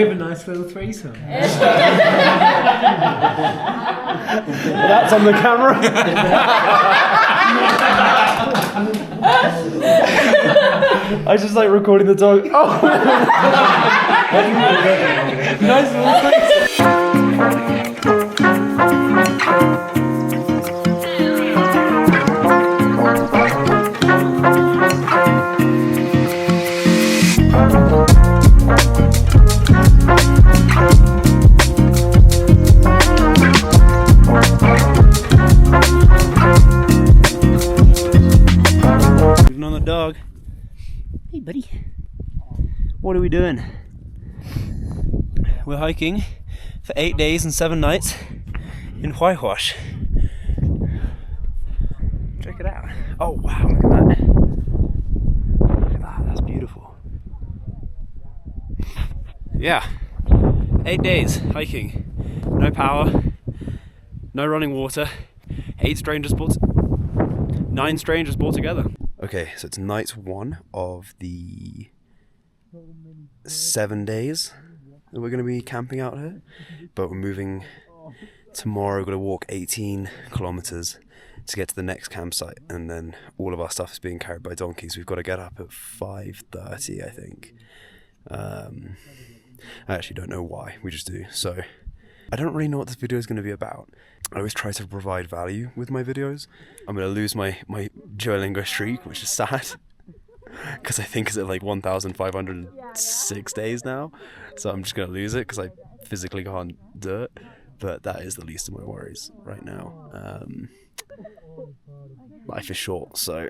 with a nice little threesome. That's on the camera. I was just like recording the dog. Oh! Nice little threesome. On the dog. Hey buddy. What are we doing? We're hiking for 8 days and 7 nights in Huayhuah. Check it out. Oh wow, look at that. Look at that, that's beautiful. Yeah. 8 days hiking. No power, no running water, 9 strangers brought together. Okay, so it's night 1 of the 7 days that we're going to be camping out here. But we're moving tomorrow. We're going to walk 18 kilometers to get to the next campsite. And then all of our stuff is being carried by donkeys. We've got to get up at 5:30, I think. I actually don't know why. We just do. So I don't really know what this video is going to be about. I always try to provide value with my videos. I'm going to lose my Duolingo streak, which is sad. Because I think it's at like 1,506 days now. So I'm just going to lose it because I physically can't do it. But that is the least of my worries right now. Life is short, so...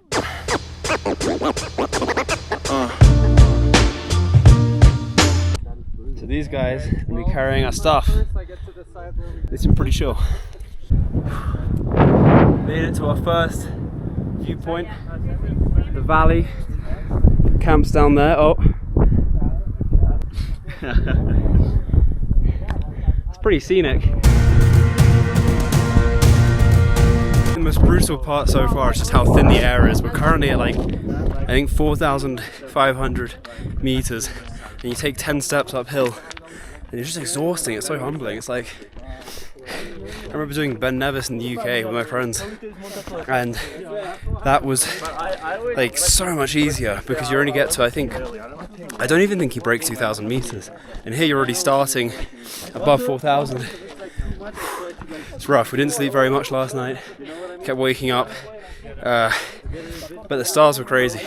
So these guys will be carrying our stuff. They seem pretty sure. Made it to our first viewpoint. The valley. Camp's down there. Oh. It's pretty scenic. The most brutal part so far is just how thin the air is. We're currently at like, I think 4,500 meters. And you take 10 steps uphill and it's just exhausting. It's so humbling. It's like, I remember doing Ben Nevis in the UK with my friends, and that was like so much easier because you only get to, I don't even think you break 2,000 meters, and here you're already starting above 4,000. It's rough. We didn't sleep very much last night, kept waking up, but the stars were crazy,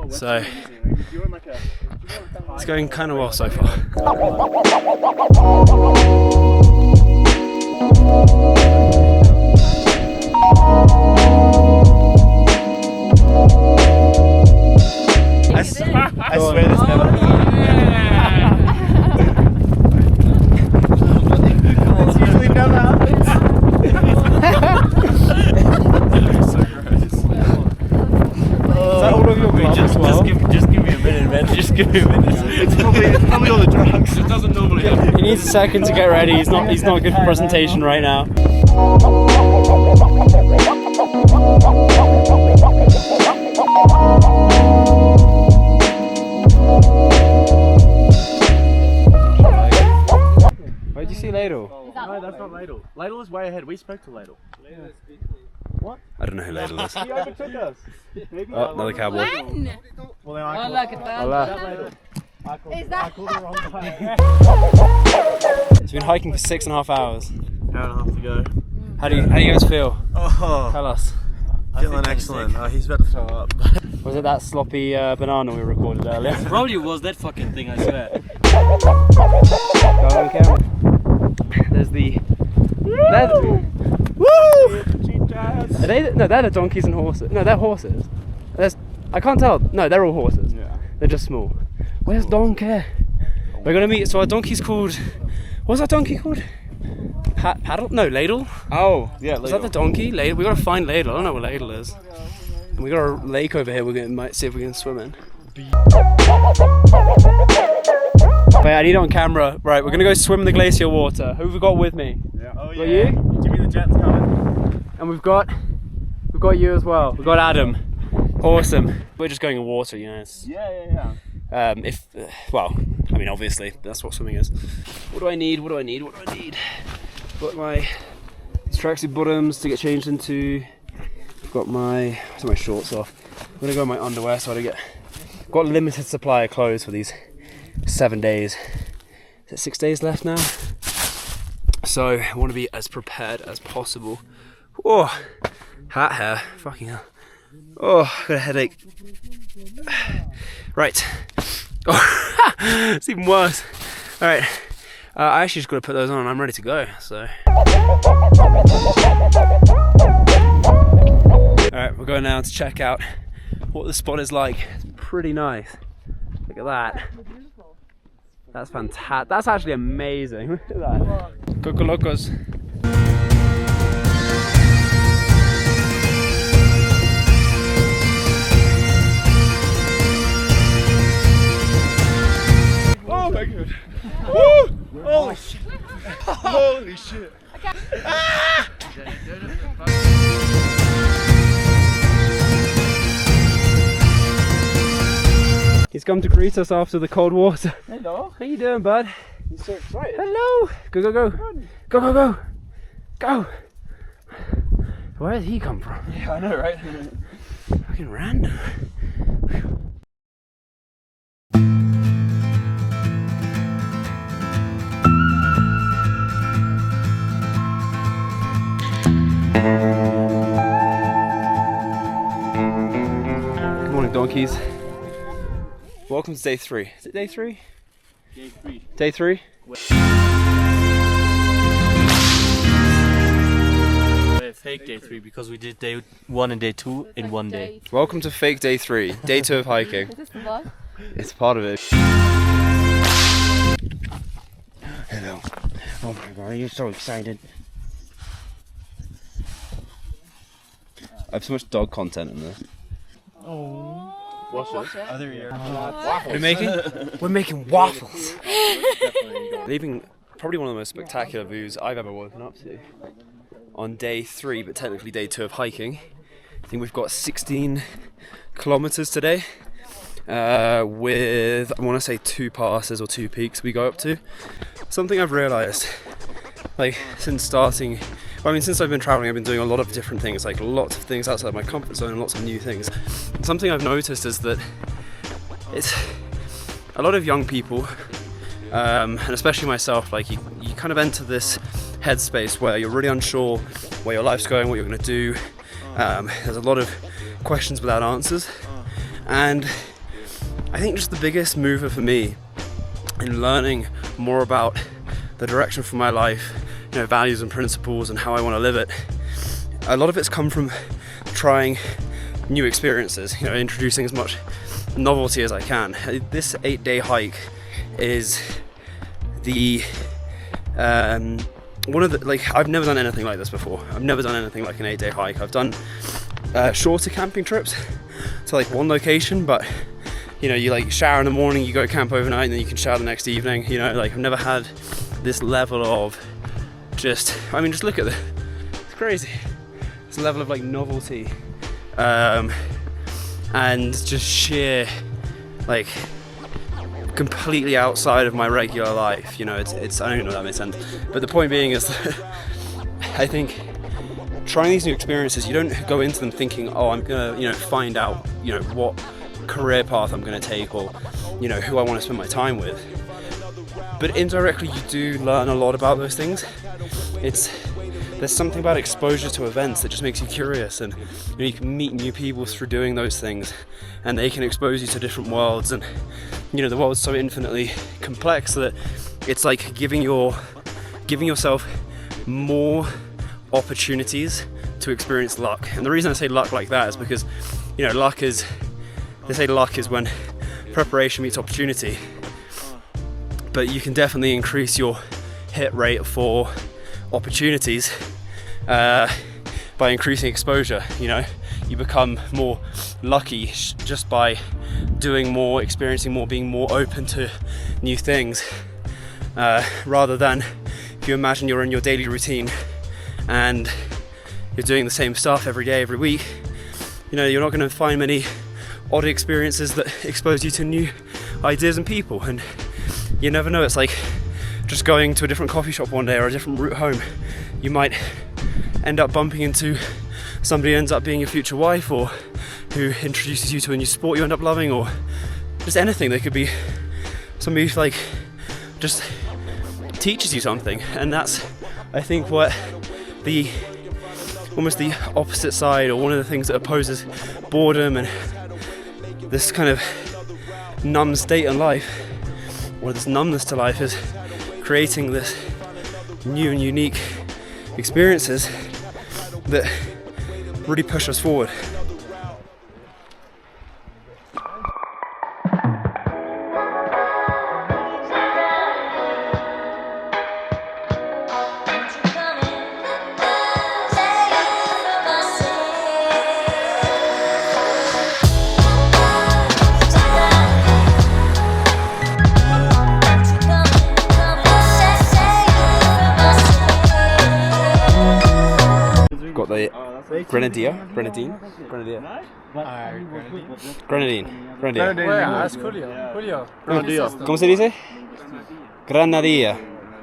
so it's going kind of well so far. I swear this never. It's usually never happens. Is that all of your glasses? Just give me a minute, man. Just give me a minute. It's probably all the drugs. It doesn't normally happen. He needs a second to get ready. He's not good for presentation right now. Where'd you see Ladle? No, that's not Ladle. Ladle is way ahead. We spoke to Ladle. What? I don't know who Ladle is. He overtook us. Oh, another cowboy. When? Well, then I called the wrong time. He's been hiking for 6.5 hours. Hour and a half to go. How do you guys feel? Oh, Tell us. feeling excellent. He's about to throw up. Was it that sloppy banana we recorded earlier? Probably was that fucking thing, I swear. Go on camera. There's the... Woo! Are they? No, they're the donkeys and horses. No, they're horses. I can't tell. No, they're all horses. Yeah. They're just small. Where's Donkey? We're gonna meet. So our donkey's called. What's our donkey called? Paddle? No, Ladle. Oh, yeah, Ladle. Is that the donkey? Ladle. We gotta find Ladle. I don't know what Ladle is. And we got a lake over here. Might see if we can swim in. Wait, I need it on camera. Right, we're gonna go swim in the glacier water. Who have we got with me? Yeah. Oh Got yeah. you? Jimmy the Jet's coming. And we've got you as well. We've got Adam. Awesome. We're just going in water, you know. Yeah. I mean, obviously, that's what swimming is. What do I need? What do I need? What do I need? Got my tracksuit bottoms to get changed into. Got my shorts off. I'm gonna go in my underwear so I don't get. Got a limited supply of clothes for these 7 days. Is it 6 days left now? So I want to be as prepared as possible. Oh, hat hair, fucking hell. Oh, I got a headache. Right. Oh, it's even worse. All right. I actually just got to put those on and I'm ready to go. So. All right, we're going now to check out what the spot is like. It's pretty nice. Look at that. That's fantastic. That's actually amazing. Look at that. Coco Locos. Oh my god. Woo! Holy shit. Holy shit. Ah! He's come to greet us after the cold water. Hello. How you doing, bud? I'm so excited. Hello. Go, go, go. Go, go, go. Go. Where did he come from? Yeah, I know, right? Fucking random. Good morning, donkeys. Welcome to day 3. Is it day 3? Day 3. Day 3? Fake day 3 because we did day 1 and day 2 in one day. Welcome to fake day 3. Day 2 of hiking. Is this the vlog? It's part of it. Hello. Oh my god, you're so excited. I have so much dog content in there. Oh. Watch it. Other year. We're making waffles. Leaving probably one of the most spectacular views I've ever woken up to. On day 3, but technically day 2 of hiking. I think we've got 16 kilometers today. With, I want to say 2 passes or 2 peaks we go up to. Something I've realized, like since starting, well, I mean since I've been traveling, I've been doing a lot of different things, like lots of things outside my comfort zone and lots of new things. And something I've noticed is that it's a lot of young people, and especially myself, like you kind of enter this headspace where you're really unsure where your life's going, what you're going to do. There's a lot of questions without answers, and I think just the biggest mover for me in learning more about the direction for my life, you know, values and principles and how I want to live it, a lot of it's come from trying new experiences, you know, introducing as much novelty as I can. This 8-day hike is the one of the, like, I've never done anything like this before. I've never done anything like an 8-day hike. I've done shorter camping trips to like one location, but you know, you like shower in the morning, you go camp overnight, and then you can shower the next evening. You know, like I've never had this level of just, I mean, just look at it. It's crazy. This level of like novelty, and just sheer, like, completely outside of my regular life. You know, it's I don't even know if that makes sense. But the point being is that I think trying these new experiences, you don't go into them thinking, oh, I'm gonna, you know, find out, you know, what career path I'm gonna take, or, you know, who I want to spend my time with. But indirectly, you do learn a lot about those things. There's something about exposure to events that just makes you curious, and you know, you can meet new people through doing those things, and they can expose you to different worlds. And you know, the world's so infinitely complex that it's like giving yourself more opportunities to experience luck. And the reason I say luck like that is because, you know, they say luck is when preparation meets opportunity, but you can definitely increase your hit rate for opportunities by increasing exposure. You know, you become more lucky just by doing more, experiencing more, being more open to new things, rather than if you imagine you're in your daily routine and you're doing the same stuff every day, every week. You know, you're not going to find many odd experiences that expose you to new ideas and people. And you never know. It's like just going to a different coffee shop one day or a different route home. You might end up bumping into somebody who ends up being your future wife, or who introduces you to a new sport you end up loving, or just anything. They could be somebody who like just teaches you something, and that's, I think, what the almost the opposite side, or one of the things that opposes boredom and this kind of numb state in life, or this numbness to life, is creating this new and unique experiences that really push us forward. Got the Grenadine. Ask Julio. ¿Cómo se dice? Granadilla.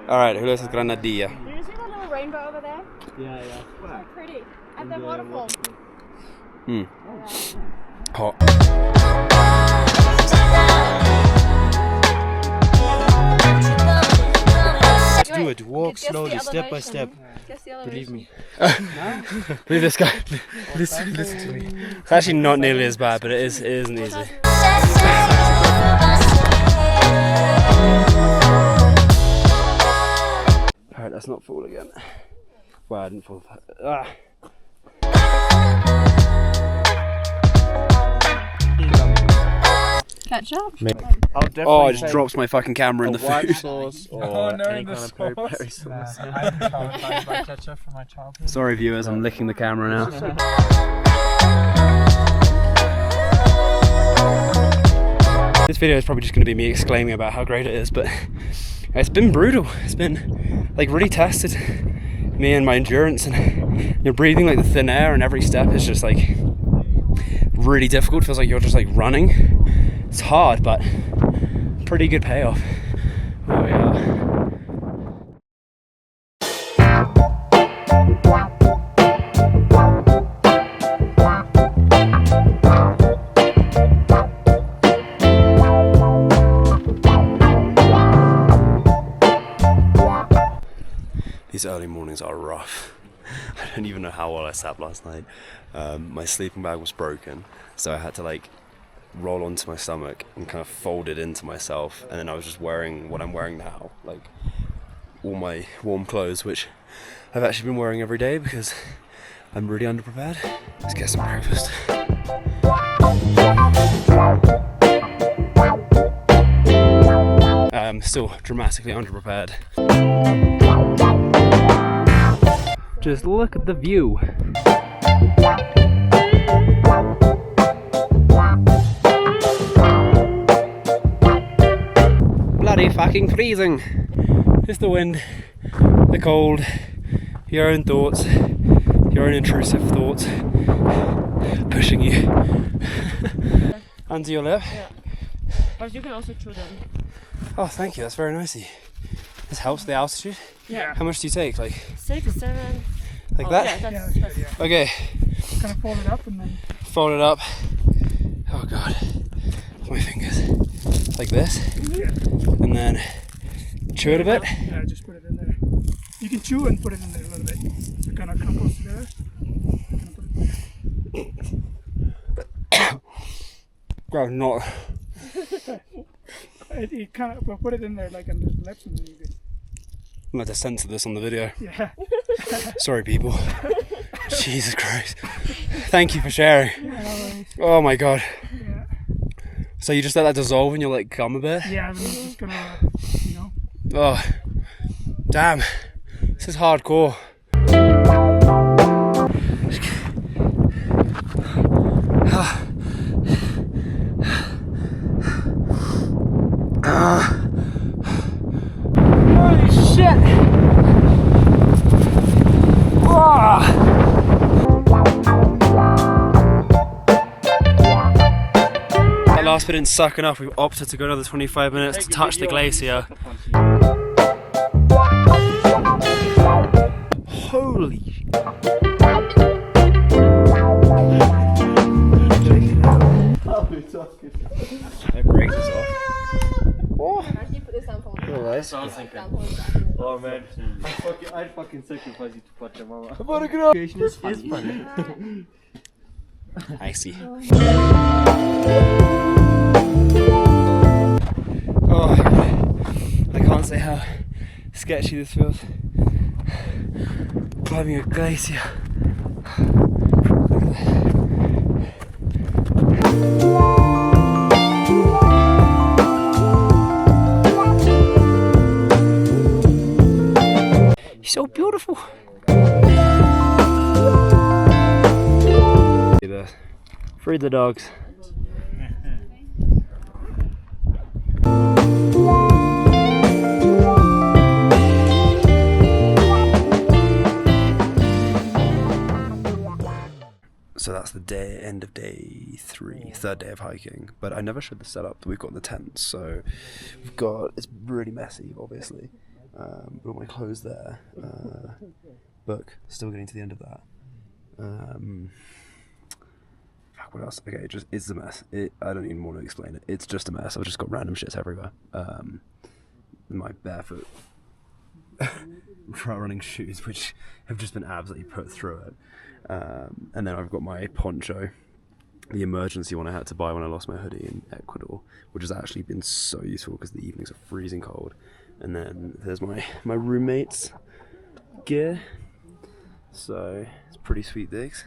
Alright, who knows Granadilla? Do you see the little rainbow over there? Yeah. So pretty. And the waterfall. Hot. Do it. Walk slowly, step by step. Believe me. Believe this guy. Listen to me. It's actually not nearly as bad, but it isn't easy. Alright, let's not fall again. Well, I didn't fall. Ketchup? Oh, I just dropped my fucking camera in the food. Sauce or any kind of peri-peri sauce. Ketchup from my childhood. Sorry viewers, I'm licking the camera now. This video is probably just going to be me exclaiming about how great it is, but it's been brutal. It's been like really tested me and my endurance, and you're breathing like the thin air, and every step is just like really difficult. It feels like you're just like running. It's hard, but pretty good payoff. Oh yeah. These early mornings are rough. I don't even know how well I slept last night. My sleeping bag was broken, so I had to like roll onto my stomach and kind of fold it into myself, and then I was just wearing what I'm wearing now, like all my warm clothes, which I've actually been wearing every day because I'm really underprepared. Let's get some breakfast. I'm still dramatically underprepared. Just look at the view. Bloody fucking freezing. Just the wind, the cold, your own thoughts, your own intrusive thoughts pushing you. Under your lip. Yeah. But you can also chew them. Oh, thank you. That's very nice of you. This helps the altitude. Yeah. How much do you take? Like 6, 7. like that? Yeah, that's Okay. Kind of fold it up and then. Fold it up. Oh god. My fingers. Like this. And then chew it a bit. Yeah, just put it in there. You can chew and put it in there a little bit. So it kind of comes together. Kind of put it there. God, not. You kind of put it in there like on the lips and then you get. I'm going to censor this on the video. Yeah. Sorry, people. Jesus Christ. Thank you for sharing. Yeah, Oh my god. yeah. So you just let that dissolve and you'll like gum a bit? Yeah, then it's just gonna, you know. Oh. Damn. This is hardcore. Holy shit! That last we didn't suck enough, we opted to go another 25 minutes to touch the glacier. Holy! It breaks us off. Oh, Oh man, I'd fucking sacrifice you to watch your mama. it's funny. I see. Oh, I can't say how sketchy this feels. Climbing a glacier. So beautiful. Free the dogs. So that's the end of day 3, third day of hiking. But I never showed the setup that we've got in the tent. So we've got, it's really messy, obviously. Got my clothes there. Book, still getting to the end of that. What else? Okay, it's a mess. I don't even want to explain it. It's just a mess. I've just got random shits everywhere. My barefoot trail running shoes, which have just been absolutely put through it. And then I've got my poncho, the emergency one I had to buy when I lost my hoodie in Ecuador, which has actually been so useful because the evenings are freezing cold. And then there's my roommate's gear. So it's pretty sweet digs.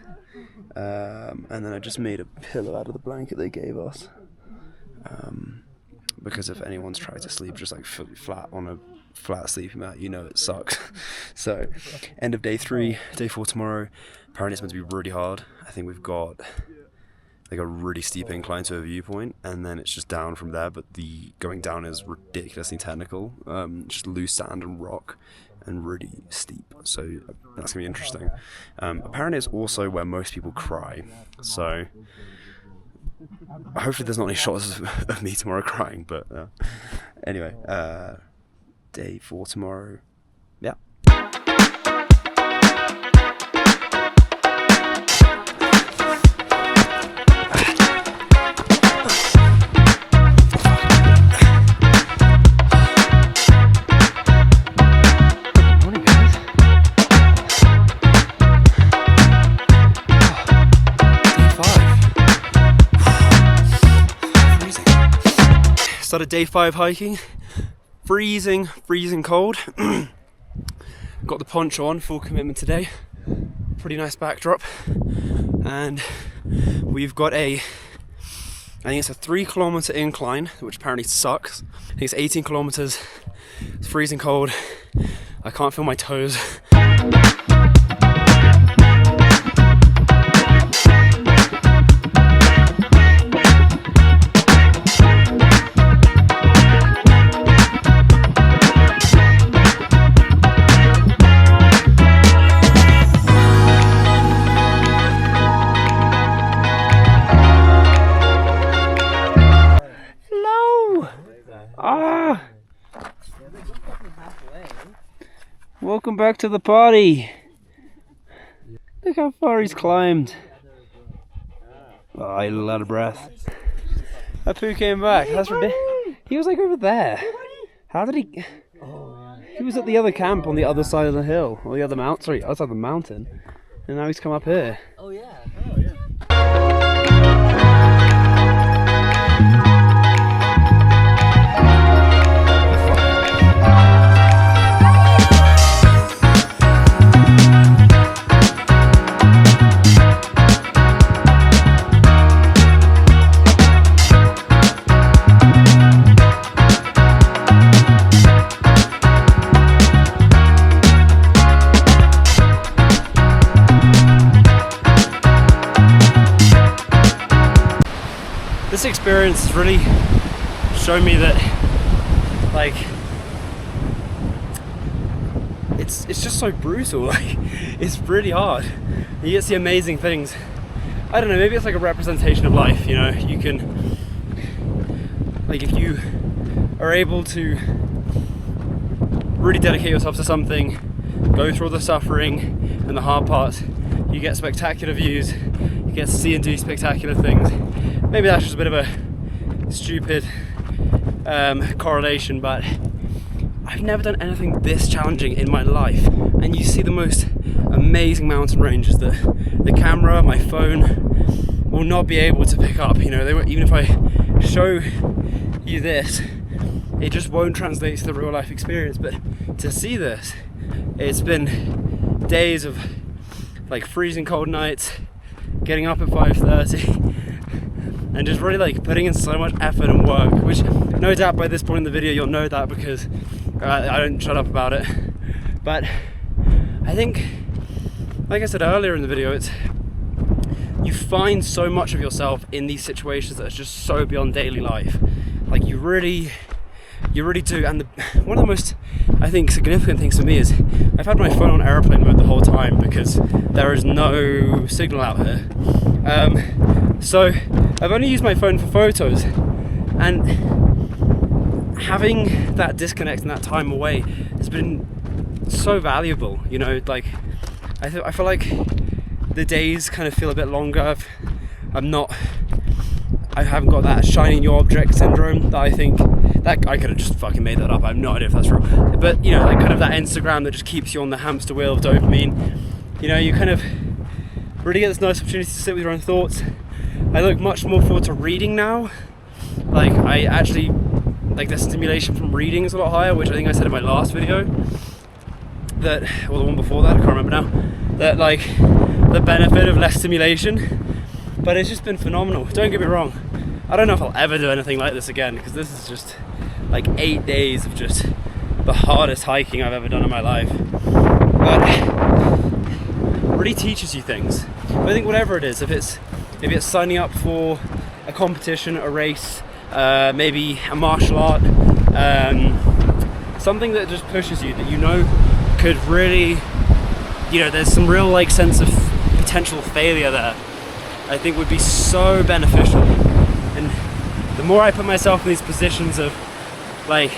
And then I just made a pillow out of the blanket they gave us. Because if anyone's tried to sleep just like flat on a flat sleeping mat, you know it sucks. So end of day 3, day 4 tomorrow. Apparently it's meant to be really hard. I think we've got like a really steep incline to a viewpoint, and then it's just down from there, but the going down is ridiculously technical. Just loose sand and rock and really steep, so that's gonna be interesting. Apparently it's also where most people cry, so hopefully there's not any shots of me tomorrow crying, but anyway, day 4 tomorrow. Yeah. Started day 5 hiking, freezing cold. Got the poncho on, full commitment today. Pretty nice backdrop, and we've got I think it's a 3-kilometer incline, which apparently sucks. I think it's 18 kilometers. It's freezing cold. I can't feel my toes. Welcome back to the party. Look how far he's climbed. Oh, he's a lot of breath. That poo came back. That's ridiculous. He was like over there. How did he? He was at the other camp on the other side of the hill, or the other mountain. Sorry, outside the mountain, and now he's come up here. Oh yeah. This experience has really shown me that, like, it's just so brutal. Like, it's really hard. You get to see amazing things. I don't know, maybe it's like a representation of life, you know. You can like if you are able to really dedicate yourself to something, go through all the suffering and the hard parts, you get spectacular views, you get to see and do spectacular things. Maybe that's just a bit of a stupid correlation, but I've never done anything this challenging in my life, and you see the most amazing mountain ranges that the camera, my phone will not be able to pick up. You know, even if I show you this, it just won't translate to the real life experience. But to see this, it's been days of like freezing cold nights, getting up at 5:30 and just really like putting in so much effort and work, which no doubt by this point in the video you'll know that because I don't shut up about it. But I think, like I said earlier in the video, you find so much of yourself in these situations that are just so beyond daily life. Like you really do. And one of the most, I think, significant things for me is I've had my phone on airplane mode the whole time because there is no signal out here. So I've only used my phone for photos, and having that disconnect and that time away has been so valuable. You know, like I feel like the days kind of feel a bit longer. I haven't got that shiny new object syndrome that I think that I could have just fucking made that up. I have no idea if that's true, but you know, like kind of that Instagram that just keeps you on the hamster wheel of dopamine. You know, you kind of really get this nice opportunity to sit with your own thoughts. I look much more forward to reading now. Like I actually like the stimulation from reading is a lot higher, which I think I said in my last video, that, or the one before that, I can't remember now, that like the benefit of less stimulation. But it's just been phenomenal. Don't get me wrong, I don't know if I'll ever do anything like this again, because this is just like 8 days of just the hardest hiking I've ever done in my life. But it really teaches you things. But I think whatever it is, if it's signing up for a competition, a race, maybe a martial art, something that just pushes you, that you know could really, you know, there's some real like sense of potential failure there, I think would be so beneficial. And the more I put myself in these positions of like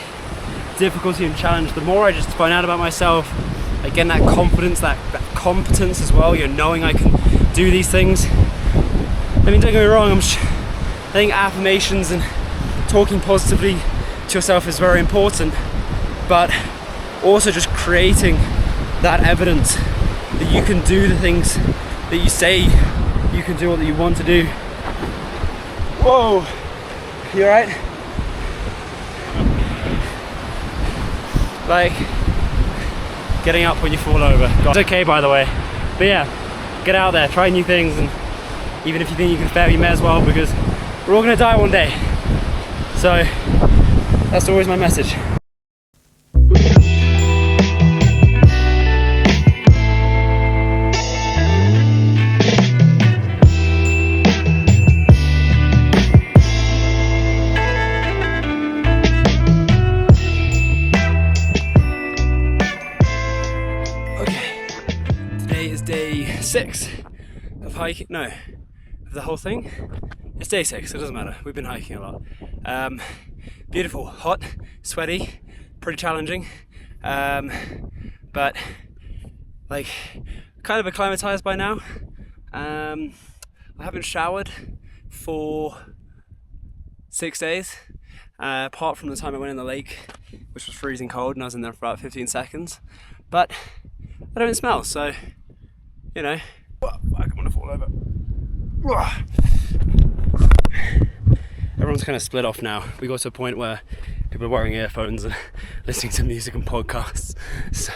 difficulty and challenge, the more I just find out about myself, like getting that confidence, that competence as well, you know, knowing I can do these things. I mean, don't get me wrong, I think affirmations and talking positively to yourself is very important, but also just creating that evidence that you can do the things that you say you can do, or that you want to do. Whoa, you alright? Like getting up when you fall over. It's okay, by the way. But yeah, get out there, try new things, and even if you think you can fail, you may as well, because we're all gonna die one day. So that's always my message. Day 6 of hiking. No, of the whole thing. It's day 6, it doesn't matter. We've been hiking a lot. Beautiful, hot, sweaty, pretty challenging. But like kind of acclimatized by now. I haven't showered for 6 days, apart from the time I went in the lake, which was freezing cold, and I was in there for about 15 seconds. But I don't smell, so you know, fuck, I'm gonna fall over. Everyone's kind of split off now. We got to a point where people are wearing earphones and listening to music and podcasts. So,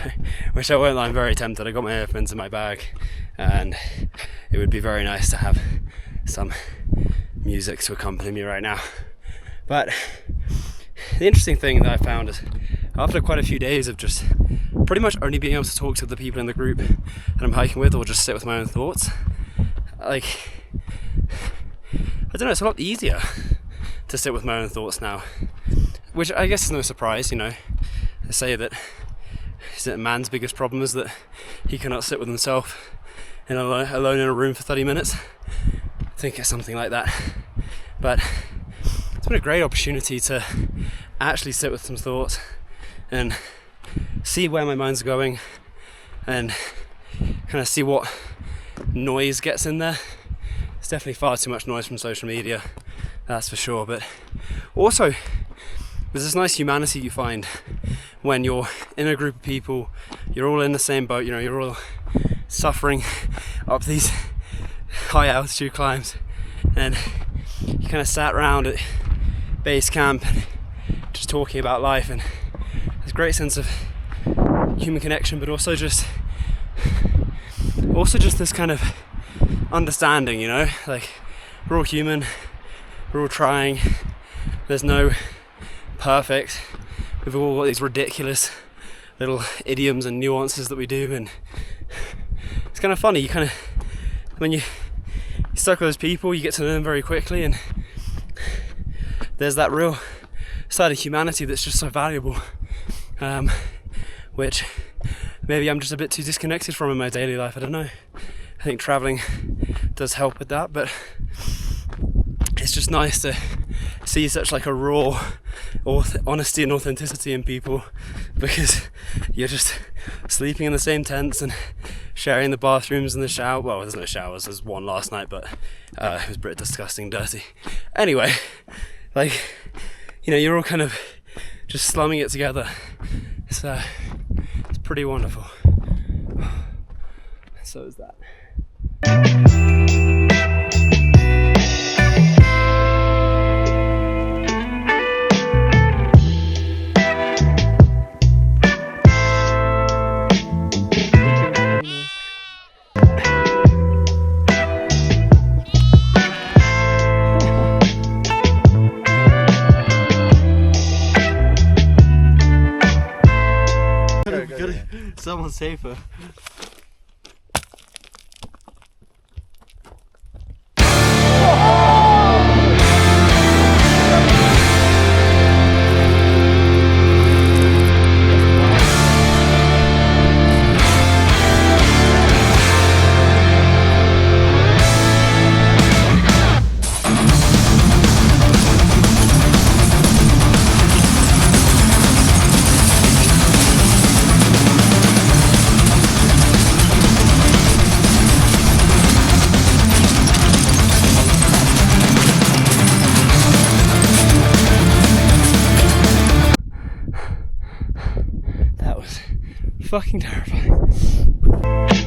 which I won't lie, I'm very tempted. I got my earphones in my bag, and it would be very nice to have some music to accompany me right now. But the interesting thing that I found is, after quite a few days of just pretty much only being able to talk to the people in the group that I'm hiking with, or just sit with my own thoughts, like, I don't know, it's a lot easier to sit with my own thoughts now, which I guess is no surprise. You know, they say that man's biggest problem is that he cannot sit with himself alone in a room for 30 minutes. I think it's something like that. But to it's been a great opportunity to actually sit with some thoughts and see where my mind's going and kind of see what noise gets in there. It's definitely far too much noise from social media, that's for sure, but also there's this nice humanity you find when you're in a group of people, you're all in the same boat, you know, you're all suffering up these high altitude climbs, and you kind of sat around at base camp just talking about life, and there's a great sense of human connection, but also just this kind of understanding, you know, like we're all human, we're all trying, there's no perfect, we've all got these ridiculous little idioms and nuances that we do, and it's kind of funny, you kind of, when you're stuck with those people, you get to know them very quickly, and there's that real side of humanity that's just so valuable, which maybe I'm just a bit too disconnected from in my daily life, I don't know. I think traveling does help with that, but it's just nice to see such like a raw honesty and authenticity in people, because you're just sleeping in the same tents and sharing the bathrooms and the shower. Well, there's no showers, there's one last night, but it was pretty disgusting, dirty. Anyway, like, you know, you're all kind of just slumming it together. So it's pretty wonderful. So is that. Someone safer. That was fucking terrifying.